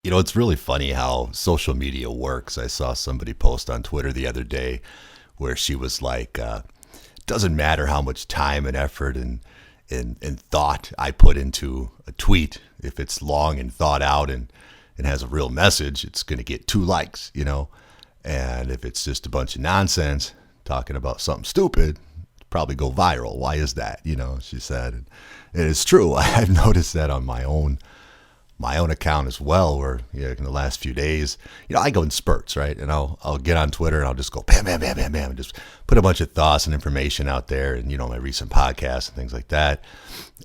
It's really funny how social media works. I saw somebody post on Twitter the other day where she was like, doesn't matter how much time and effort and thought I put into a tweet. If it's long and thought out and has a real message, it's going to get 2 likes. And if it's just a bunch of nonsense talking about something stupid, probably go viral. Why is that? She said. And it's true. I've noticed that on my own account as well, where in the last few days, I go in spurts, right? And I'll get on Twitter and I'll just go bam, bam, bam, bam, bam, and just put a bunch of thoughts and information out there, and my recent podcasts and things like that.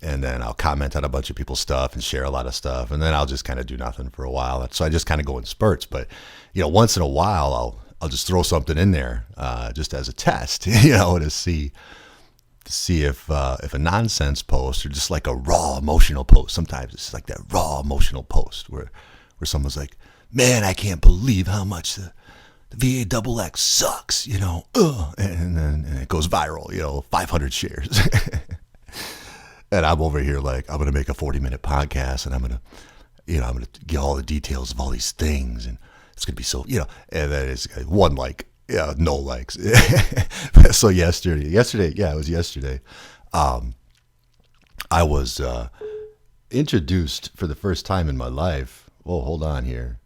And then I'll comment on a bunch of people's stuff and share a lot of stuff, and then I'll just kind of do nothing for a while. So I just kind of go in spurts. But once in a while, I'll just throw something in there, just as a test, to see if a nonsense post or just like a raw emotional post. Sometimes it's like that raw emotional post where someone's like, "Man, I can't believe how much the VAXX sucks," and then it goes viral, 500 shares. And I'm over here like, I'm gonna make a 40-minute podcast, and I'm gonna get all the details of all these things, and it's gonna be so, and then it's one like. Yeah, no likes. So yesterday, yeah, it was yesterday. I was introduced for the first time in my life. Oh, hold on here.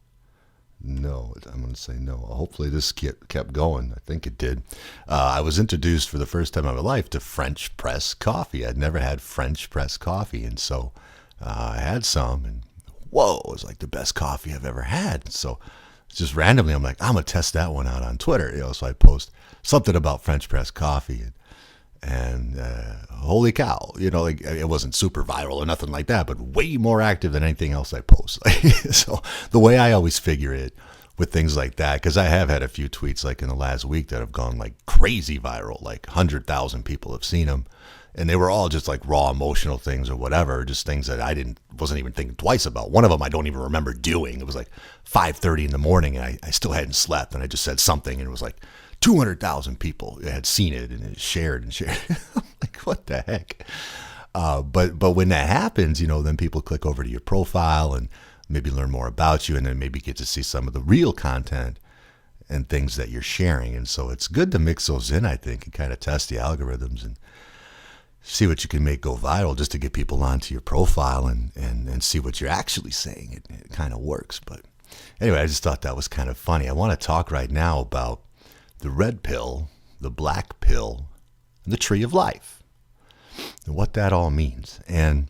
No, I'm going to say no. Hopefully this kept going. I think it did. I was introduced for the first time in my life to French press coffee. I'd never had French press coffee, and so I had some, and whoa, it was like the best coffee I've ever had. So just randomly, I'm like, I'm going to test that one out on Twitter. So I post something about French press coffee, and holy cow, like, it wasn't super viral or nothing like that, but way more active than anything else I post. So the way I always figure it with things like that, because I have had a few tweets like in the last week that have gone like crazy viral, like 100,000 people have seen them. And they were all just like raw emotional things or whatever, just things that I wasn't even thinking twice about. One of them I don't even remember doing. It was like 5:30 in the morning, and I still hadn't slept, and I just said something, and it was like 200,000 people had seen it and it shared and shared. I'm like, what the heck? But when that happens, then people click over to your profile and maybe learn more about you, and then maybe get to see some of the real content and things that you're sharing. And so it's good to mix those in, I think, and kind of test the algorithms and see what you can make go viral, just to get people onto your profile and see what you're actually saying. It kind of works. But anyway, I just thought that was kind of funny. I want to talk right now about the red pill, the black pill, and the tree of life, and what that all means. And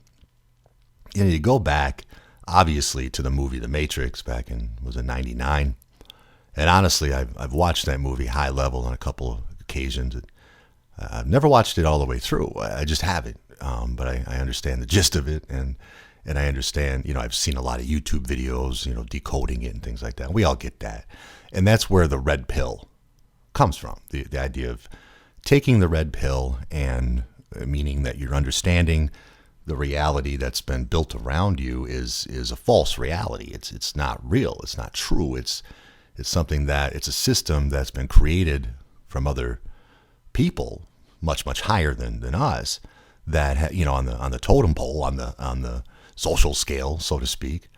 you go back, obviously, to the movie The Matrix back in, was it 99? And honestly, I've watched that movie high level on a couple of occasions. I've never watched it all the way through. I just haven't. But I understand the gist of it, and I understand, I've seen a lot of YouTube videos, decoding it and things like that. We all get that. And that's where the red pill comes from. The idea of taking the red pill, and meaning that you're understanding the reality that's been built around you is a false reality. It's not real. It's not true. It's something it's a system that's been created from other people much higher than us, that on the totem pole, on the social scale, so to speak,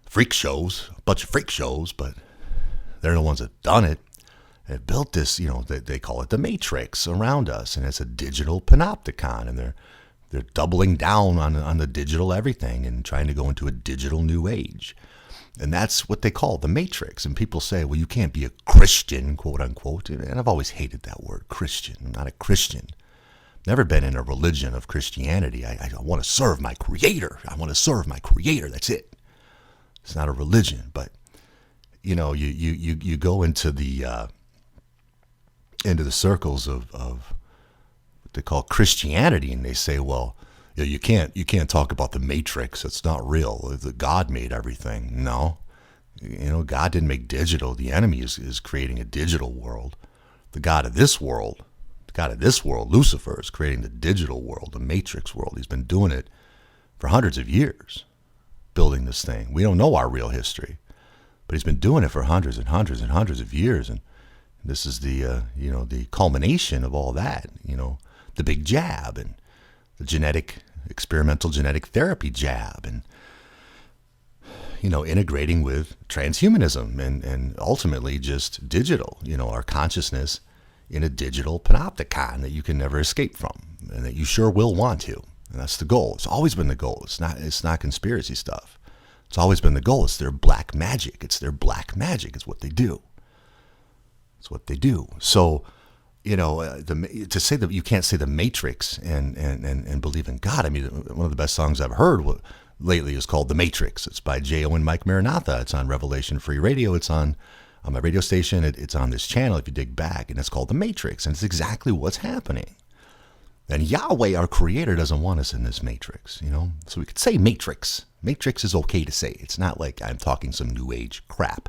freak shows, a bunch of freak shows, but they're the ones that done it. They've built this, they call it the Matrix around us, and it's a digital panopticon, and they're doubling down on the digital everything and trying to go into a digital new age. And that's what they call the Matrix. And people say, well, you can't be a Christian, quote unquote. And I've always hated that word, Christian. I'm not a Christian. Never been in a religion of Christianity. I want to serve my Creator. I want to serve my Creator. That's it. It's not a religion. But, you go into the circles of what they call Christianity, and they say, well, you can't talk about the Matrix. It's not real. God made everything. No, God didn't make digital. The enemy is creating a digital world. The God of this world, Lucifer, is creating the digital world, the Matrix world. He's been doing it for hundreds of years, building this thing. We don't know our real history, but he's been doing it for hundreds and hundreds and hundreds of years. And this is the culmination of all that. The big jab and the experimental genetic therapy jab, and integrating with transhumanism and ultimately just digital, our consciousness in a digital panopticon that you can never escape from and that you sure will want to. And that's the goal. It's always been the goal. It's not conspiracy stuff. It's always been the goal. It's their black magic. It's their black magic. It's what they do. It's what they do. So, to say that you can't say the Matrix and believe in God. I mean, one of the best songs I've heard lately is called The Matrix. It's by J.O. and Mike Maranatha. It's on Revelation Free Radio. It's on my radio station. It's on this channel if you dig back, and it's called The Matrix, and it's exactly what's happening. And Yahweh, our creator, doesn't want us in this matrix, So we could say matrix. Matrix is okay to say. It's not like I'm talking some new age crap,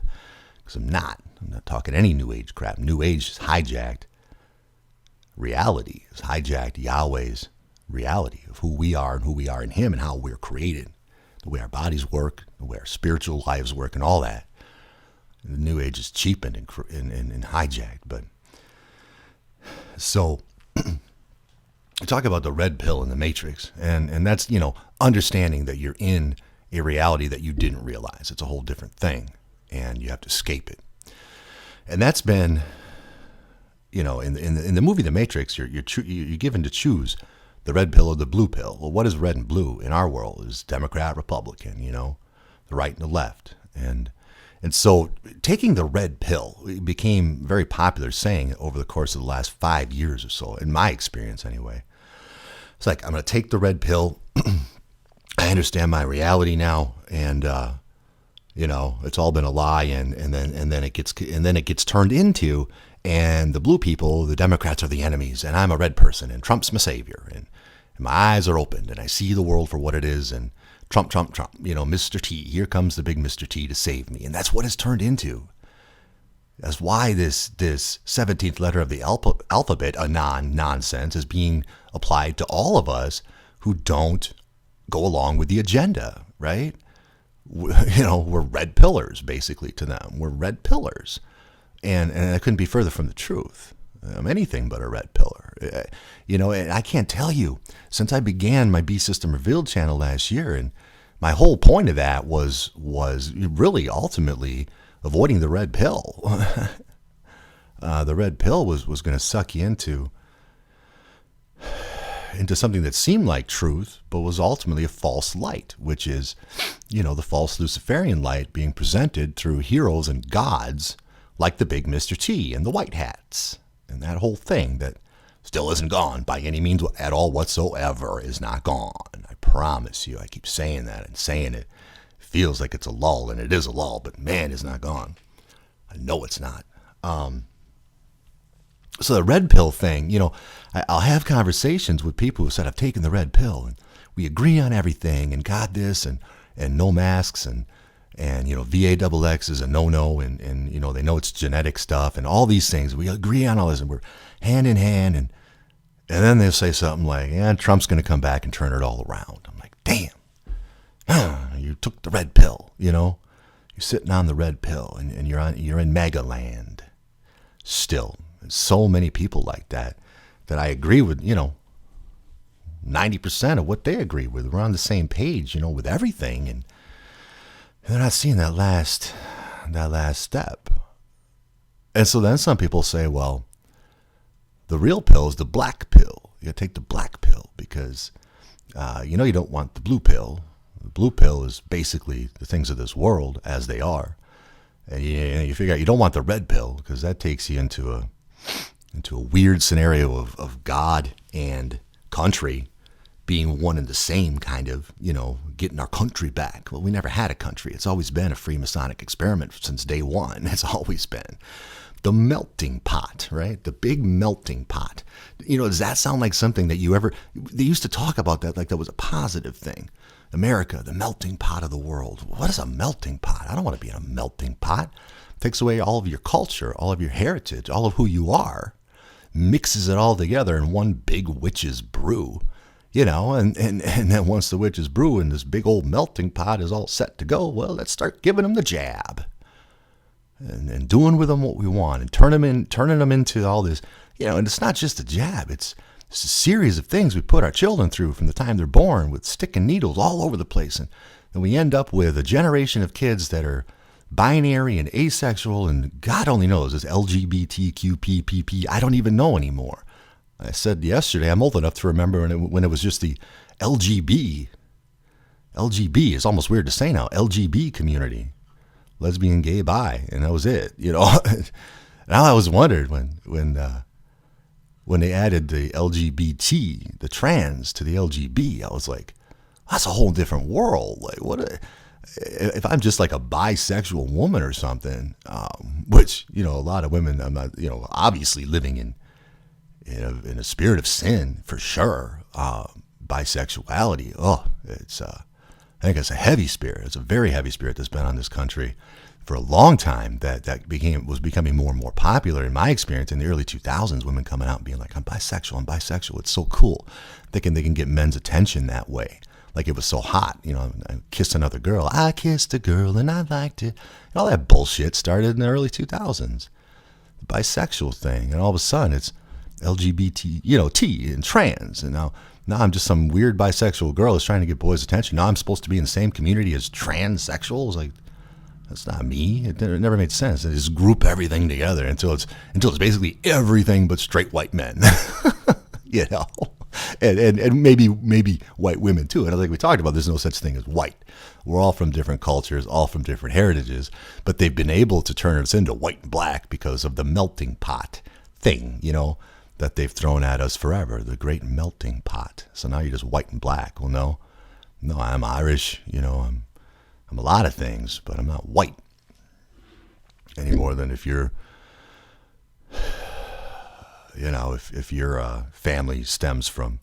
because I'm not. I'm not talking any new age crap. New age is hijacked reality. It's hijacked Yahweh's reality of who we are and who we are in him and how we're created, the way our bodies work, the way our spiritual lives work, and all that. The new age is cheapened and hijacked. But so we talk about the red pill in the matrix, and that's, understanding that you're in a reality that you didn't realize. It's a whole different thing, and you have to escape it. And that's been, in the movie The Matrix, you're given to choose the red pill or the blue pill. Well, what is red and blue in our world is Democrat, Republican, the right and the left. And so taking the red pill became very popular saying over the course of the last 5 years or so, in my experience anyway. It's like, I'm going to take the red pill. I understand my reality now, and it's all been a lie, and then it gets turned into, and the blue people, the Democrats, are the enemies, and I'm a red person, and Trump's my savior, and my eyes are opened, and I see the world for what it is, and Trump, Mr. T, here comes the big Mr. T to save me, and that's what it's turned into. That's why this 17th letter of the alphabet, a nonsense, is being applied to all of us who don't go along with the agenda, right? We're red pillars, basically, to them. We're red pillars. And I couldn't be further from the truth. I'm anything but a red pillar. And I can't tell you, since I began my Beast System Revealed channel last year, and my whole point of that was really ultimately avoiding the red pill. The red pill was going to suck you into something that seemed like truth, but was ultimately a false light, which is, the false Luciferian light being presented through heroes and gods like the big Mr. T and the white hats. And that whole thing that still isn't gone by any means at all whatsoever is not gone. I promise you. I keep saying that and saying it. Feels like it's a lull, and it is a lull, but man, it's not gone. I know it's not. So the red pill thing, I'll have conversations with people who said, I've taken the red pill, and we agree on everything, and God this, and no masks, and VAXX is a no-no, and they know it's genetic stuff, and all these things. We agree on all this, and we're hand in hand, and then they'll say something like, Trump's going to come back and turn it all around. I'm like, damn. You took the red pill, you're sitting on the red pill, and you're in MAGA land still. There's so many people like that I agree with, 90% of what they agree with. We're on the same page, with everything, and they're not seeing that last step. And so then some people say, well, the real pill is the black pill. You got to take the black pill because, you don't want the blue pill. The blue pill is basically the things of this world as they are. And you figure out you don't want the red pill because that takes you into a weird scenario of God and country being one and the same, kind of, getting our country back. Well, we never had a country. It's always been a Freemasonic experiment since day one. It's always been the melting pot, right? The big melting pot. Does that sound like something that they used to talk about that like that was a positive thing. America, the melting pot of the world. What is a melting pot? I don't want to be in a melting pot. It takes away all of your culture, all of your heritage, all of who you are, mixes it all together in one big witch's brew, and then once the witch's brew and this big old melting pot is all set to go, well, let's start giving them the jab and doing with them what we want and turning them into all this, and it's not just a jab. It's a series of things we put our children through from the time they're born with sticking needles all over the place and And we end up with a generation of kids that are binary and asexual, and God only knows, it's LGBTQPPP. I don't even know anymore. I said yesterday, I'm old enough to remember when it was just the LGB. LGB is almost weird to say now. LGB community, lesbian, gay, bi, and that was it. Now I was wondered when they added the LGBT, the trans, to the LGB. I was like, that's a whole different world. Like, if I'm just like a bisexual woman or something, which a lot of women, I'm not, obviously living in a spirit of sin for sure. Bisexuality, I think it's a heavy spirit. It's a very heavy spirit that's been on this country for a long time. That was becoming more and more popular. In my experience, in the early 2000s, women coming out and being like, I'm bisexual. It's so cool, thinking they can get men's attention that way. Like it was so hot, I kissed another girl. I kissed a girl and I liked it. And all that bullshit started in the early 2000s. The bisexual thing, and all of a sudden it's LGBT, T and trans, and now I'm just some weird bisexual girl that's trying to get boys' attention. Now I'm supposed to be in the same community as transsexuals. Like, that's not me. It never made sense. They just group everything together until it's basically everything but straight white men. And maybe white women too. And like we talked about, there's no such thing as white. We're all from different cultures, all from different heritages, but they've been able to turn us into white and black because of the melting pot thing, that they've thrown at us forever, the great melting pot. So now you're just white and black. Well, no, I'm Irish, I'm a lot of things, but I'm not white any more than if you're, if your family stems from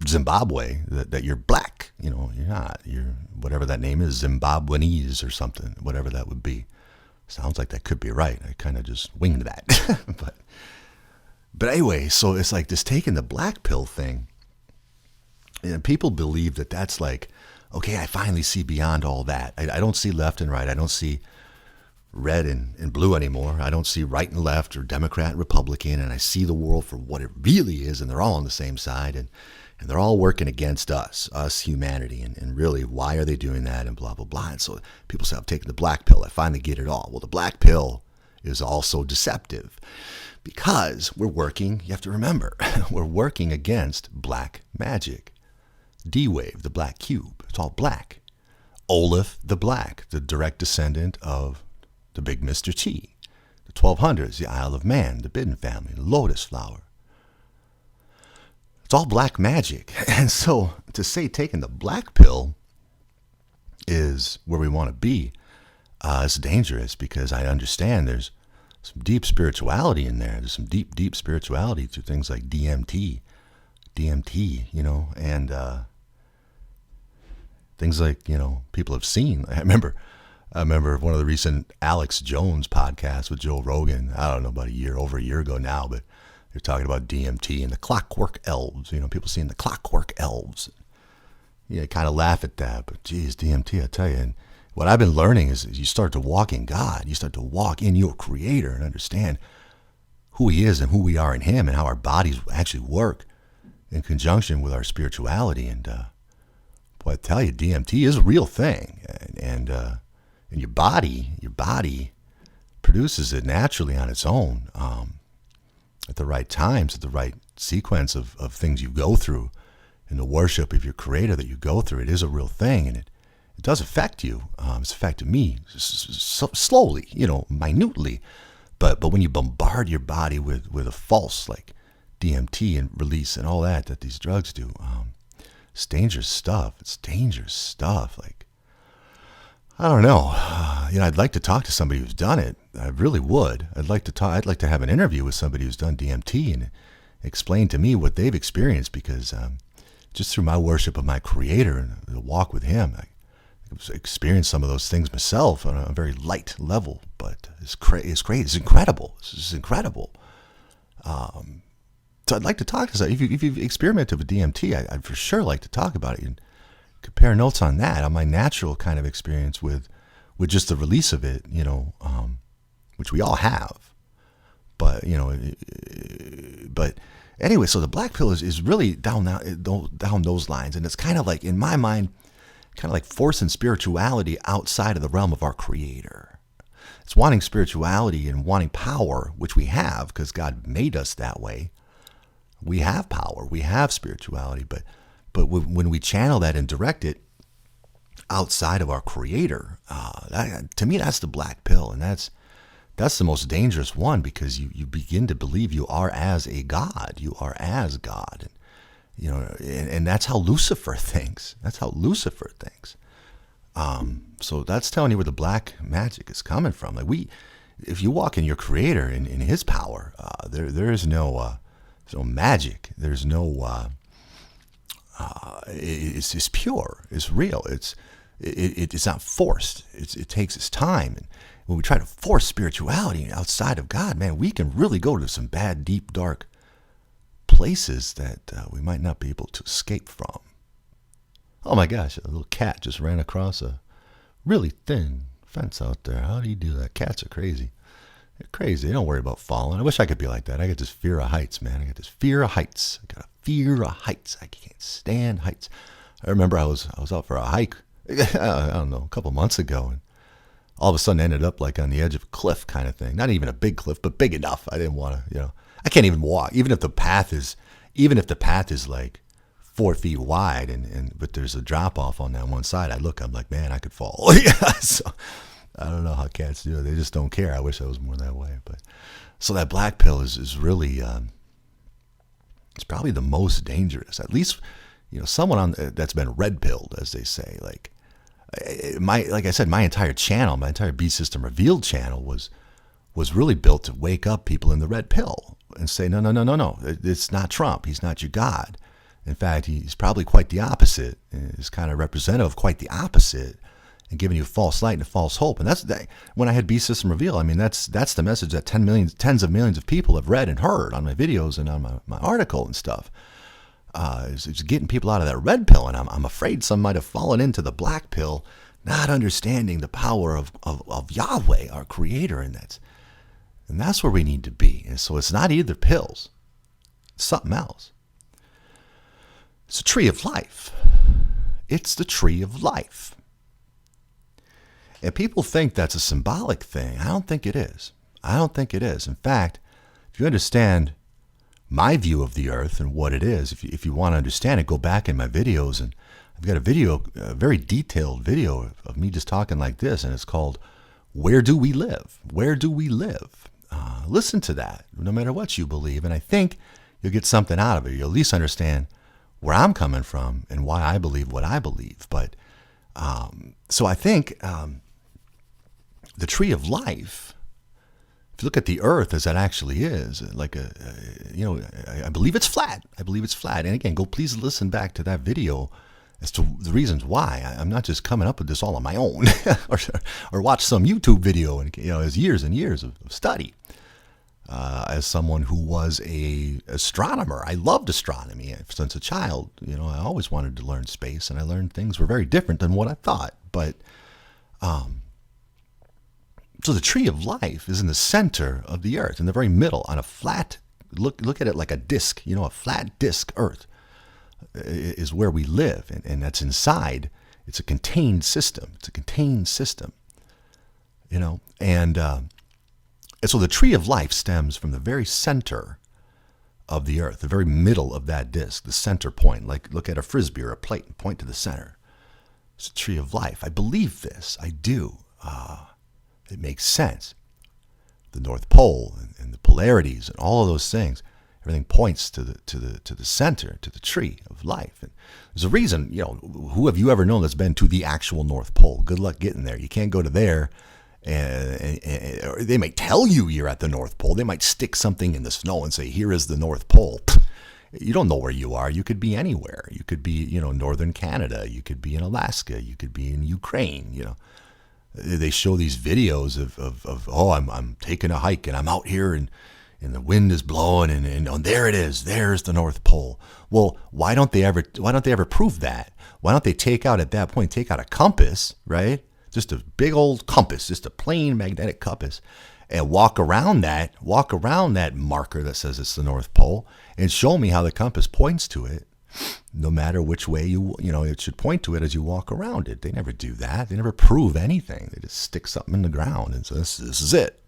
Zimbabwe, that you're black. You're not. You're whatever that name is, Zimbabweanese or something, whatever that would be. Sounds like that could be right. I kind of just winged that. But anyway, so it's like this taking the black pill thing. And people believe that that's like, okay, I finally see beyond all that. I don't see left and right. I don't see red and blue anymore. I don't see right and left or Democrat and Republican. And I see the world for what it really is. And they're all on the same side. And they're all working against us humanity. And really, why are they doing that? And blah, blah, blah. And so people say, I'm taking the black pill. I finally get it all. Well, the black pill is also deceptive. Because we're working, you have to remember, we're working against black magic. D-Wave, the black cube, it's all black. Olaf the Black, the direct descendant of the big Mr. T. The 1200s, the Isle of Man, the Bidden family, the lotus flower. It's all black magic. And so to say taking the black pill is where we want to be, it's dangerous because I understand there's some deep spirituality in there. There's some deep spirituality to things like DMT, and things like, people have seen. I remember one of the recent Alex Jones podcasts with Joe Rogan. I don't know, about over a year ago now, but they're talking about DMT and the clockwork elves. People seeing the clockwork elves. Kind of laugh at that, but geez, DMT, I tell you. And what I've been learning is you start to walk in God. You start to walk in your Creator and understand who He is and who we are in Him and how our bodies actually work in conjunction with our spirituality. And boy, I tell you, DMT is a real thing. And your body produces it naturally on its own at the right times, at the right sequence of things you go through in the worship of your Creator that you go through. It is a real thing, and it does affect you. It's affected me slowly, minutely. But when you bombard your body with a false like DMT and release and all that these drugs do, it's dangerous stuff. It's dangerous stuff. Like, I don't know. I'd like to talk to somebody who's done it. I really would. I'd like to have an interview with somebody who's done DMT and explain to me what they've experienced, because just through my worship of my Creator and the walk with Him, I experienced some of those things myself on a very light level. But it's great. It's incredible. It's incredible. So I'd like to talk to somebody. If you've experimented with DMT, I'd for sure like to talk about it and compare notes on that, on my natural kind of experience with just the release of it, which we all have. But anyway, so the black pill is really down those lines, and it's kind of like, in my mind, kind of like forcing spirituality outside of the realm of our Creator. It's wanting spirituality and wanting power, which we have because God made us that way. We have power, we have spirituality, but when we channel that and direct it outside of our Creator, to me, that's the black pill, and that's the most dangerous one, because you begin to believe you are as a God. You are as God. And that's how Lucifer thinks. That's how Lucifer thinks. So that's telling you where the black magic is coming from. Like if you walk in your Creator in His power, there is no magic. There's no. It's pure. It's real. It's not forced. It takes its time. And when we try to force spirituality outside of God, man, we can really go to some bad, deep, dark places that we might not be able to escape from. Oh my gosh, a little cat just ran across a really thin fence out there. How do you do that? Cats are crazy. They're crazy. They don't worry about falling. I wish I could be like that. I got this fear of heights, man. I got this fear of heights. I got a fear of heights. I can't stand heights. I remember I was out for a hike, I don't know, a couple months ago, and all of a sudden ended up like on the edge of a cliff kind of thing. Not even a big cliff, but big enough. I didn't want to, I can't even walk, even if the path is like 4 feet wide, but there's a drop off on that one side. I'm like, man, I could fall. So I don't know how cats do it. They just don't care. I wish I was more that way. But so that black pill is really, it's probably the most dangerous. At least, someone that's been red pilled, as they say. Like I said, my entire channel, my entire Beast System Revealed channel was really built to wake up people in the red pill and say, no, it's not Trump. He's not your God. In fact, he's probably quite the opposite. He's kind of representative of quite the opposite, and giving you false light and false hope. And that's when I had Beast System Reveal. I mean, that's the message that tens of millions of people have read and heard on my videos and on my article and stuff. It's getting people out of that red pill, and I'm afraid some might have fallen into the black pill, not understanding the power of Yahweh, our Creator, and that's where we need to be. And so it's not either pills; it's something else. It's a tree of life. It's the tree of life. And people think that's a symbolic thing. I don't think it is. In fact, if you understand my view of the earth and what it is, if you want to understand it, go back in my videos, and I've got a very detailed video of me just talking like this, and it's called Where Do We Live? Where do we live? Listen to that, no matter what you believe, and I think you'll get something out of it. You'll at least understand where I'm coming from and why I believe what I believe. But so I think the tree of life, if you look at the earth as that actually is, like I believe it's flat. And again, please listen back to that video as to the reasons why. I'm not just coming up with this all on my own or watch some YouTube video and as years and years of study. As someone who was a astronomer, I loved astronomy since a child. I always wanted to learn space, and I learned things were very different than what I thought. But so the tree of life is in the center of the earth, in the very middle, on a flat. Look at it like a disc. A flat disc Earth is where we live, and that's inside. It's a contained system. And so the tree of life stems from the very center of the earth, the very middle of that disc, the center point. Like look at a frisbee or a plate and point to the center. It's a tree of life. I believe this. I do. It makes sense. The North Pole and the polarities and all of those things, everything points to the center, to the tree of life. And there's a reason. Who have you ever known that's been to the actual North Pole? Good luck getting there. You can't go to there. And they might tell you you're at the North Pole. They might stick something in the snow and say, here is the North Pole. You don't know where you are. You could be anywhere. You could be, northern Canada. You could be in Alaska. You could be in Ukraine. They show these videos of I'm taking a hike and I'm out here and the wind is blowing and there it is. There's the North Pole. Well, why don't they ever prove that? Why don't they take out a compass, right? Just a big old compass, just a plain magnetic compass, and walk around that marker that says it's the North Pole, and show me how the compass points to it. no matter which way it should point to it as you walk around it. They never do that. They never prove anything. They just stick something in the ground and say, this is it.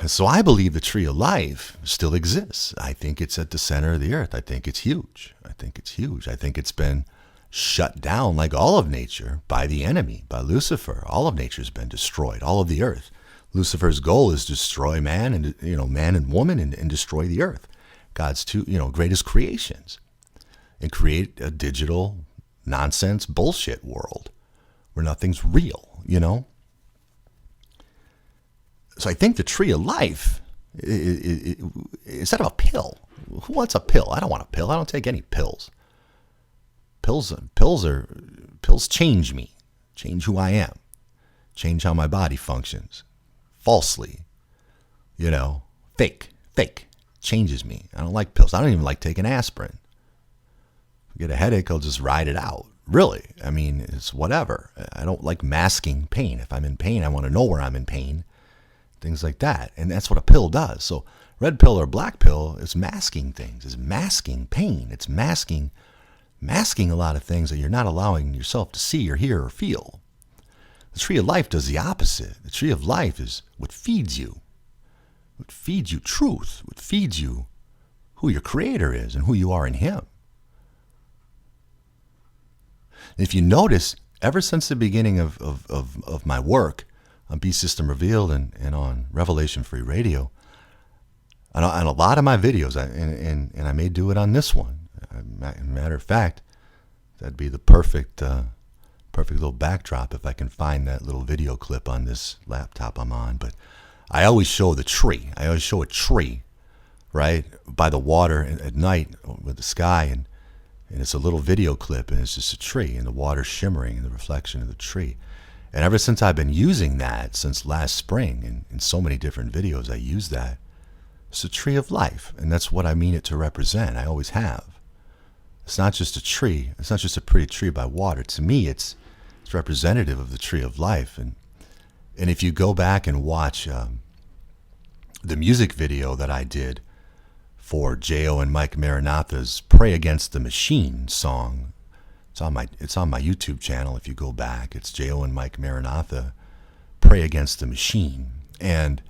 So I believe the tree of life still exists. I think it's at the center of the earth. I think it's huge. I think it's been shut down, like all of nature, by the enemy, by Lucifer. All of nature's been destroyed, all of the earth. Lucifer's goal is to destroy man and man and woman and destroy the earth, God's two greatest creations, and create a digital nonsense bullshit world where nothing's real. So I think the tree of life, instead of a pill, who wants a pill? I don't want a pill. I don't take any pills. Pills change me, change who I am, change how my body functions. Falsely, fake, changes me. I don't like pills. I don't even like taking aspirin. If I get a headache, I'll just ride it out. Really, I mean, it's whatever. I don't like masking pain. If I'm in pain, I want to know where I'm in pain. Things like that. And that's what a pill does. So red pill or black pill is masking things. It's masking pain. It's masking a lot of things that you're not allowing yourself to see or hear or feel. The tree of life does the opposite. The tree of life is what feeds you. What feeds you truth. What feeds you who your creator is and who you are in him. And if you notice, ever since the beginning of my work on Beast System Revealed and on Revelation Free Radio, on a lot of my videos, and I may do it on this one. Matter of fact, that'd be the perfect little backdrop if I can find that little video clip on this laptop I'm on. But I always show the tree. I always show a tree, right, by the water at night with the sky, and it's a little video clip, and it's just a tree, and the water shimmering, and the reflection of the tree. And ever since I've been using that, since last spring, and in so many different videos I use that, it's a tree of life, and that's what I mean it to represent. I always have. It's not just a tree. It's not just a pretty tree by water. To me, it's representative of the tree of life. And if you go back and watch the music video that I did for J.O. and Mike Maranatha's Pray Against the Machine song, it's on my YouTube channel. If you go back, it's J.O. and Mike Maranatha, Pray Against the Machine. And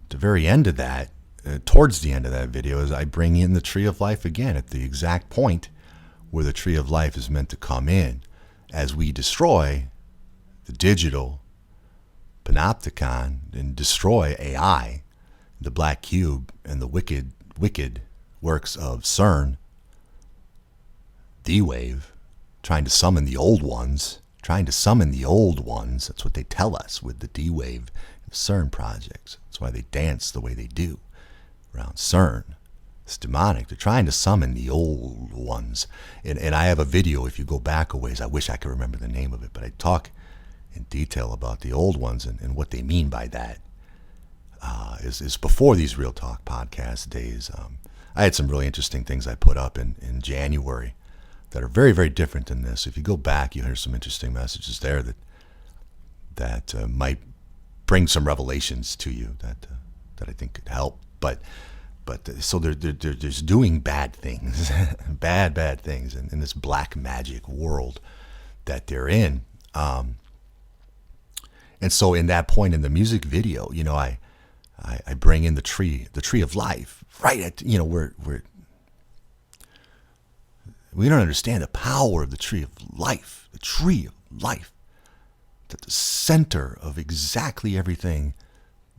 at the very end of that, towards the end of that video, is I bring in the tree of life again at the exact point where the tree of life is meant to come in, as we destroy the digital panopticon and destroy AI, the black cube, and the wicked works of CERN, D-Wave, trying to summon the old ones. That's what they tell us with the D-Wave and CERN projects. That's why they dance the way they do around CERN. It's demonic. They're trying to summon the old ones. And I have a video, if you go back a ways, I wish I could remember the name of it, but I talk in detail about the old ones and what they mean by that. Is before these Real Talk podcast days. I had some really interesting things I put up in January that are very, very different than this. If you go back, you hear some interesting messages there that might bring some revelations to you that I think could help. But so they're just doing bad things, bad things in this black magic world that they're in. And so in that point in the music video, I bring in the tree of life, right at, where we don't understand the power of the tree of life, at the center of exactly everything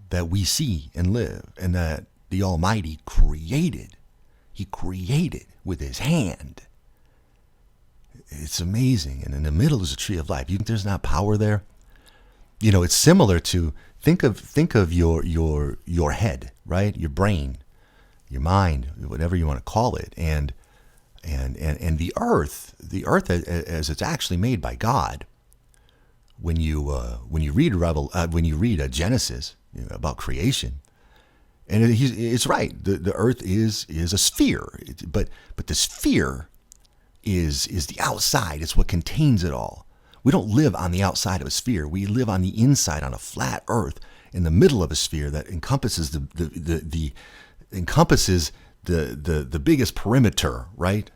that we see and live, and that the Almighty created. He created with his hand. It's amazing. And in the middle is a tree of life. You think there's not power there? It's similar to think of your head, right? Your brain, your mind, whatever you want to call it, and the earth as it's actually made by God. When you read Genesis about creation, and it's right. The earth is a sphere, but the sphere is the outside. It's what contains it all. We don't live on the outside of a sphere. We live on the inside, on a flat earth, in the middle of a sphere that encompasses the biggest perimeter, right?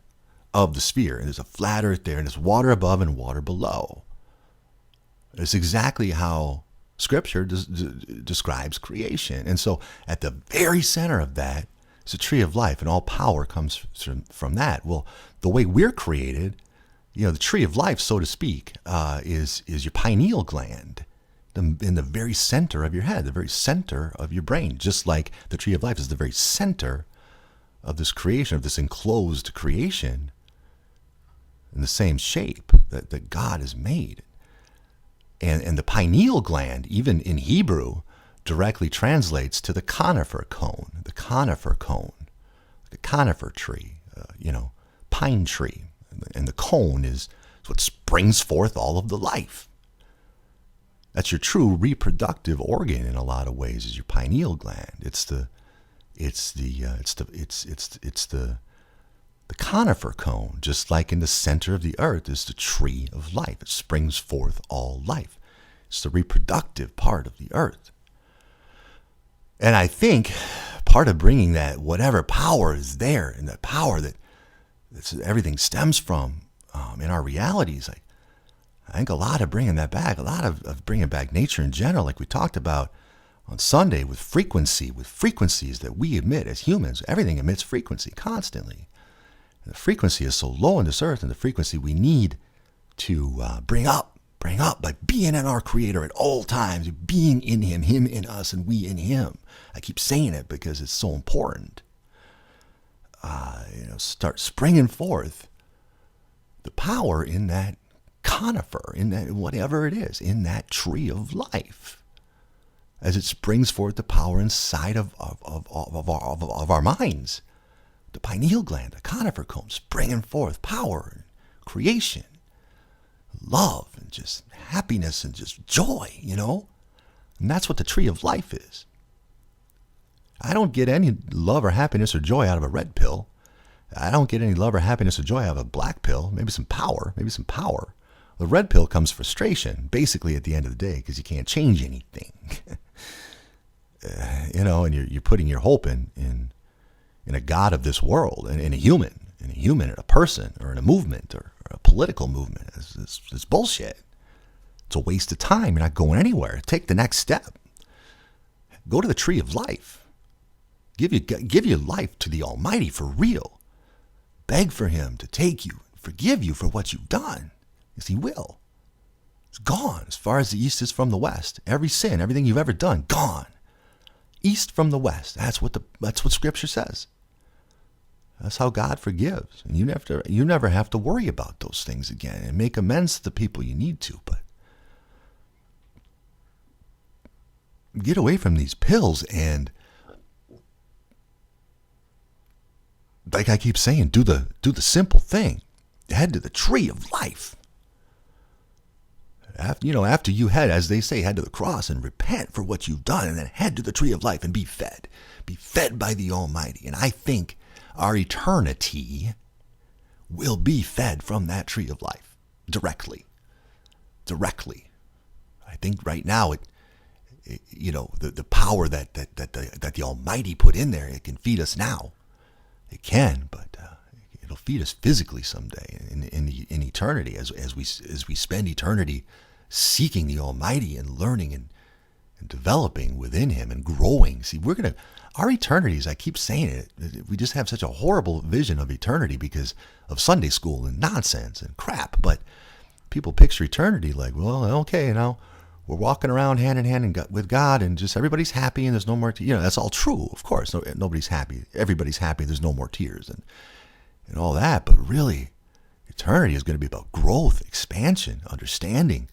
of the sphere. And there's a flat earth there, and there's water above and water below. It's exactly how Scripture describes creation. And so at the very center of that is the tree of life, and all power comes from that. Well, the way we're created, the tree of life, so to speak, is your pineal gland in the very center of your head, the very center of your brain, just like the tree of life is the very center of this creation, of this enclosed creation in the same shape that God has made. And the pineal gland, even in Hebrew, directly translates to the conifer cone, the conifer tree, pine tree. And the cone is what springs forth all of the life. That's your true reproductive organ in a lot of ways, is your pineal gland. It's the conifer cone, just like in the center of the earth is the tree of life. It springs forth all life. It's the reproductive part of the earth. And I think part of bringing that whatever power is there, and that power that everything stems from in our realities, I think a lot of bringing that back, a lot of bringing back nature in general, like we talked about on Sunday, with frequencies that we emit as humans. Everything emits frequency constantly. And the frequency is so low on this earth, and the frequency we need to bring up by being in our Creator at all times, being in Him in us, and we in Him. I keep saying it because it's so important. Start springing forth the power in that conifer, in that whatever it is, in that tree of life, as it springs forth the power inside of our minds. The pineal gland, the conifer cone, springing forth power and creation, love, and just happiness and just joy, And that's what the tree of life is. I don't get any love or happiness or joy out of a red pill. I don't get any love or happiness or joy out of a black pill. Maybe some power. The red pill comes frustration, basically, at the end of the day, because you can't change anything. And you're putting your hope in a God of this world, and in a human, in a person, or in a movement, or a political movement. It's bullshit. It's a waste of time. You're not going anywhere. Take the next step. Go to the tree of life. Give your life to the Almighty for real. Beg for Him to take you, forgive you for what you've done. Yes, He will. It's gone as far as the east is from the west. Every sin, everything you've ever done, gone. East from the west. That's what Scripture says. That's how God forgives. And you never have to worry about those things again, and make amends to the people you need to. But get away from these pills and, like I keep saying, do the simple thing. Head to the tree of life. After you head, as they say, head to the cross and repent for what you've done, and then head to the tree of life and be fed. Be fed by the Almighty. And I think our eternity will be fed from that tree of life directly. I think right now the power that the Almighty put in there, it can feed us now. It can, but it'll feed us physically someday in eternity, as we spend eternity seeking the Almighty and learning and developing within Him and growing. See, our eternities, I keep saying it, we just have such a horrible vision of eternity because of Sunday school and nonsense and crap. But people picture eternity like, well, okay, we're walking around hand in hand with God, and just everybody's happy, and there's no more. That's all true, of course. Nobody's happy. Everybody's happy. There's no more tears and all that. But really, eternity is going to be about growth, expansion, understanding,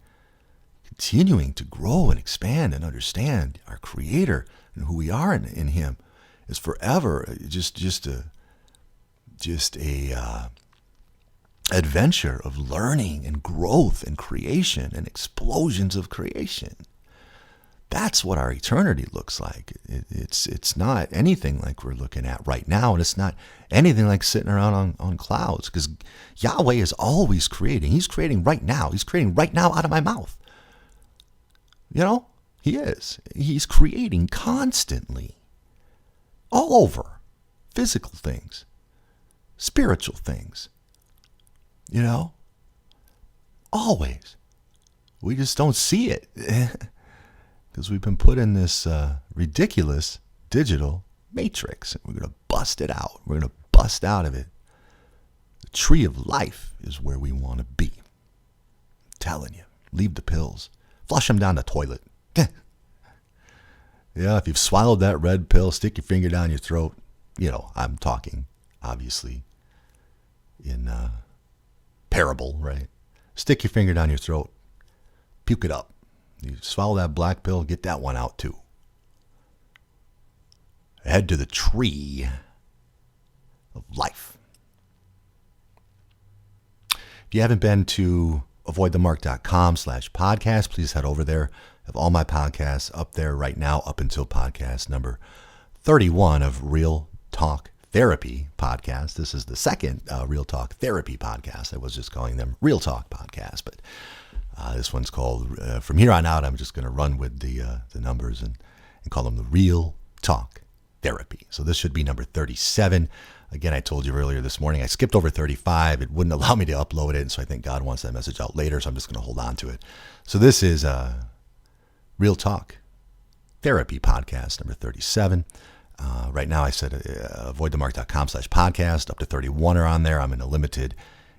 continuing to grow and expand and understand our Creator and who we are in Him is forever. Just a adventure of learning and growth and creation and explosions of creation. That's what our eternity looks like. It's not anything like we're looking at right now, and it's not anything like sitting around on clouds, because Yahweh is always creating. He's creating right now. He's creating right now out of my mouth. He is. He's creating constantly, all over, physical things, spiritual things, you know? Always. We just don't see it because we've been put in this ridiculous digital matrix. We're going to bust it out. We're going to bust out of it. The tree of life is where we want to be. I'm telling you, leave the pills. Flush them down the toilet. Yeah, if you've swallowed that red pill, stick your finger down your throat. You know, I'm talking, obviously, in parable, right? Stick your finger down your throat. Puke it up. You swallow that black pill, get that one out too. Head to the tree of life. If you haven't been to avoidthemark.com/podcast, please head over there. I have all my podcasts up there right now, up until podcast number 31 of Real Talk Therapy podcast. This is the second Real Talk Therapy podcast. I was just calling them Real Talk podcast, but this one's called, from here on out, I'm just going to run with the numbers and call them the Real Talk Therapy. So this should be number 37. Again, I told you earlier this morning, I skipped over 35. It wouldn't allow me to upload it, and so I think God wants that message out later, so I'm just going to hold on to it. So this is Real Talk Therapy podcast number 37. Right now, I said avoidthemark.com/podcast. Up to 31 are on there. I'm in a limited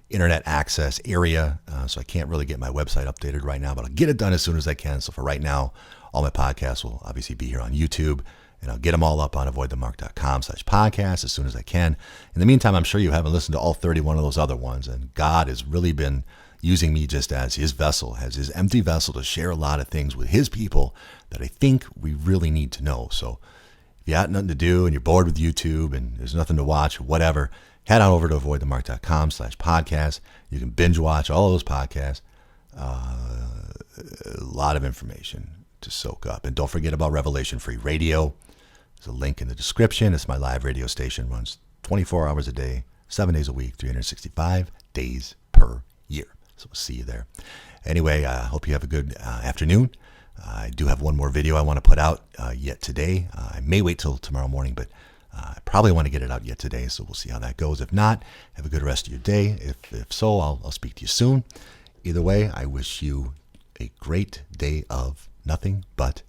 internet access area, so I can't really get my website updated right now, but I'll get it done as soon as I can. So for right now, all my podcasts will obviously be here on YouTube, and I'll get them all up on avoidthemark.com/podcast as soon as I can. In the meantime, I'm sure you haven't listened to all 31 of those other ones, and God has really been using me just as his vessel, as his empty vessel, to share a lot of things with his people that I think we really need to know. So if you got nothing to do and you're bored with YouTube and there's nothing to watch, whatever, head on over to avoidthemark.com/podcast. You can binge watch all of those podcasts. A lot of information to soak up. And don't forget about Revelation Free Radio. There's a link in the description. It's my live radio station. Runs 24 hours a day, 7 days a week, 365 days per year. So we'll see you there. Anyway, I hope you have a good afternoon. I do have one more video I want to put out yet today. I may wait till tomorrow morning, but I probably want to get it out yet today, so we'll see how that goes. If not, have a good rest of your day. If so, I'll speak to you soon. Either way, I wish you a great day of nothing but